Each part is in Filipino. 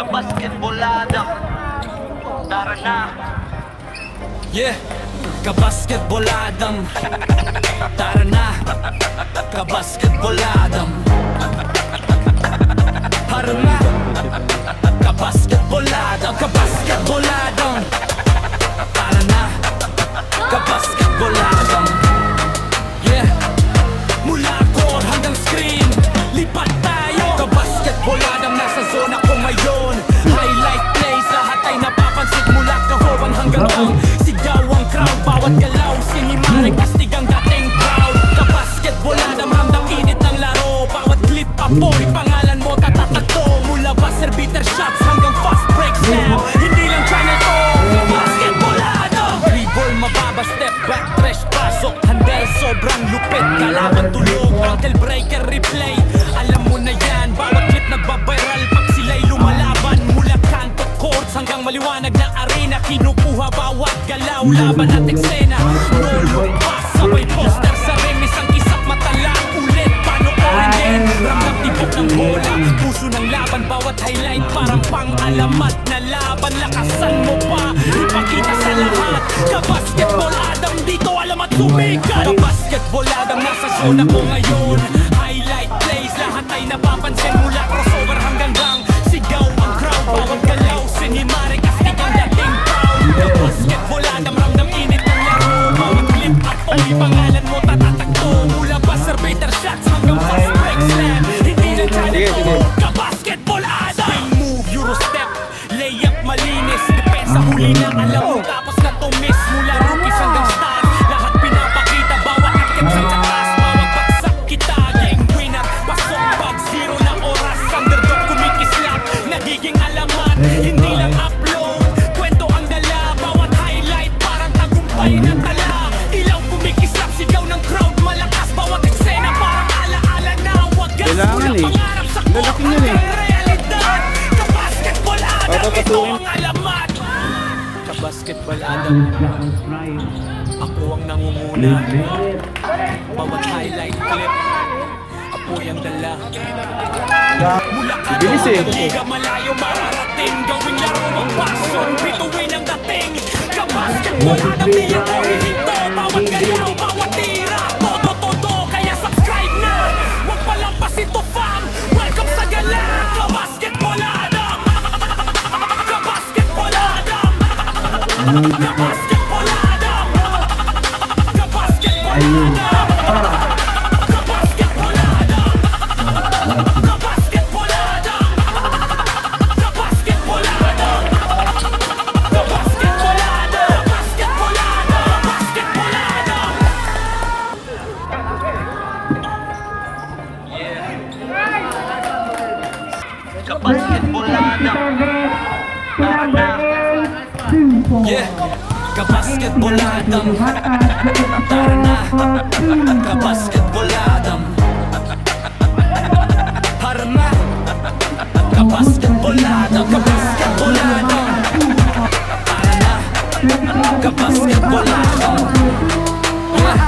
Kabasketbolada, tara na. Yeah, kabasketboladam. Tara na, kabasketboladam. Tara na, kabasketboladam. Kabasketboladam. Tara na, kabasketboladam. Yeah, mula court hanggang screen, lipat tayo. Kabasketboladam, nasa zona ko ngayon. Highlight plays, lahat ay napapansin. Mula kahoban hanggang ang sigaw ang crowd. Bawat galaw, sinimaring kastig ang dating crowd. Kabasketboladam, ramdam init ng laro. Bawat clip, apoy, pangalan mo tatatagto. Mula buzzer beater shots hanggang fast break slam. Hindi lang channel to, kabasketboladam. Dribble, mababa, step back, fresh pasok. Handle, sobrang lupit, kalaban tulog. Ankle breaker, replay, alam mo na yan. Bawat clip nagbabiral pag sila'y lumalaban. Mula kanto courts hanggang maliwanag na arena. Kinukuha bawat galaw, laban at eksena. No look pass, sabay poster sa rim. Isang kisap matalang ulit, panoorin din. Ramdam tibok ng bola, puso ng laban. Bawat highlight parang pang-alamat na laban. Lakasan mo pa, ipakita sa lahat. Kabasketboladam, dito alam at sumikat. Kabasketboladam, nasa zona ko ngayon. Highlight plays, lahat ay napapansin. Mula crossover hanggang gang, sigaw ang crowd. Bawat galaw, sinimari, kastig ang dating proud. Kabasketboladam, ramdam init ng laro. Bawat clip, apoy, pangalan mo tatatagto. Mula buzzer beater shots hanggang fast break slam. Hindi lang channel to, kabasketboladam. Swing move, euro step, layup malinis. Depensa huli na alam mo, tapos na to miss. Mula rookies hanggang stars, lahat pinapakita. Bawat akit sa taas, bawat bagsak kita. Game winner, pasok pag zero na oras. Underdog kumikislap, nagiging alamat. Hindi lang upload, kwento ang dala. Bawat highlight parang tagumpay na tala. Ilaw kumikislap, sigaw ng crowd malakas. Bawat eksena parang alaala na wagas. Kailangan Mula eh. pangarap sa court Lalaki yan eh. hanggang realidad. Kabasketboladam, ito Papapasukin. ang alamat. Kabasketboladam, ako ang nangunguna. Bawat highlight clip, apoy ang dala. Mula ka Bilis eh. liga malayo mararating. Gawing laro ang passion, bituin ang dating. Kabasketboladam, di ako hihinto. Bawat galaw, bawat tira, todo-todo. Kaya subscribe na, huwag palampas ito fam. Welcome sa gala, kabasketboladam. Kabasketboladam. Kabasketboladam. Kabasketboladam. Kabasketboladam. Kabasketboladam. Kabasketboladam. Kabasketboladam. Basketboladam. Kabasketbolada, tara na. Yeah, kabasketboladam. Tara na, kabasketboladam. Tara na, kabasketboladam. Kabasketboladam. Tara na, kabasketboladam. Yeah,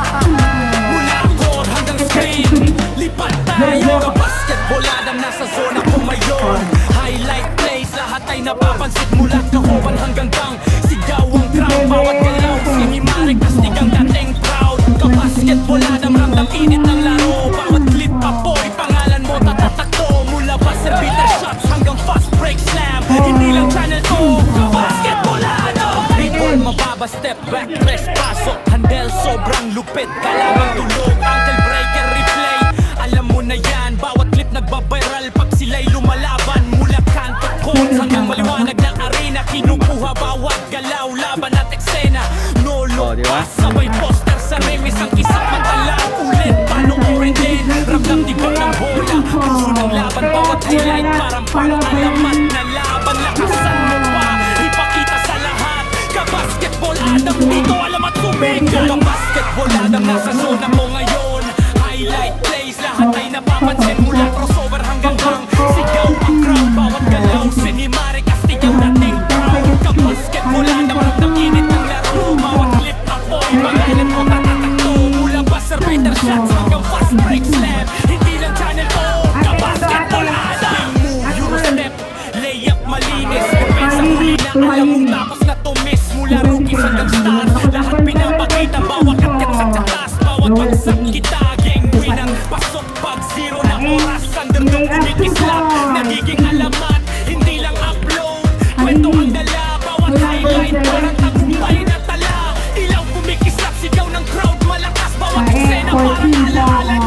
mula court hanggang screen, lipat tayo. Kabasketboladam, nasa zona ko ngayon. Highlight plays, lahat ay napapansin. Mula kahoban hanggang gang, sigaw ang crowd. Bawat galaw, sinimaring kastig ang dating proud. Kabasketboladam, ramdam init ng laro. Bawat clip, apoy, pangalan mo tatatagto. Mula buzzer beater shots hanggang fast break slam. Hindi lang channel to, kabasketboladam. Dribble, mababa, step back, fresh pasok. Handle, sobrang lupit, kalaban tulog. Ankle breaker, replay, alam mo na yan. Bawat clip nagbabiral pag sila'y lumalaban. Mula kanto courts hanggang maliwanag na arena. Kinukuha bawat galaw, laban at eksena. No look diba? pass, sabay poster sa rim. Isang kisap matalang ulit, panoorin din. Ramdam tibok ng bola, puso ng laban. Bawat highlight parang pang-alamat na laban. Lakasan mo pa, ipakita sa lahat. Kabasketboladam, dito alam at sumikat. Kabasketboladam, nasa zona mo ngayon. Highlight plays, lahat ay napapansin. Mula crossover hanggang gang, sigaw ang crowd. Bawat galaw, sinimari, kastig ang dating proud. Kabasketboladam, ramdam init ng laro. Bawat clip, apoy, pangalan mo tatatagto. Mula buzzer beater shots hanggang fast break slam. Hindi lang channel to, kabasketboladam. Move, euro step, layup mali. ng stars. Lahat pinapakita, bawat akyat sa taas, bawat bagsak kita gang win ang pasok pag zero na oras. Underdog kumikislap, nagiging alamat, hindi lang upload. Kwento ang dala, bawat highlight parang tagumpay na tala. Ilaw kumikislap, sigaw ng crowd malakas, bawat eksena parang alaala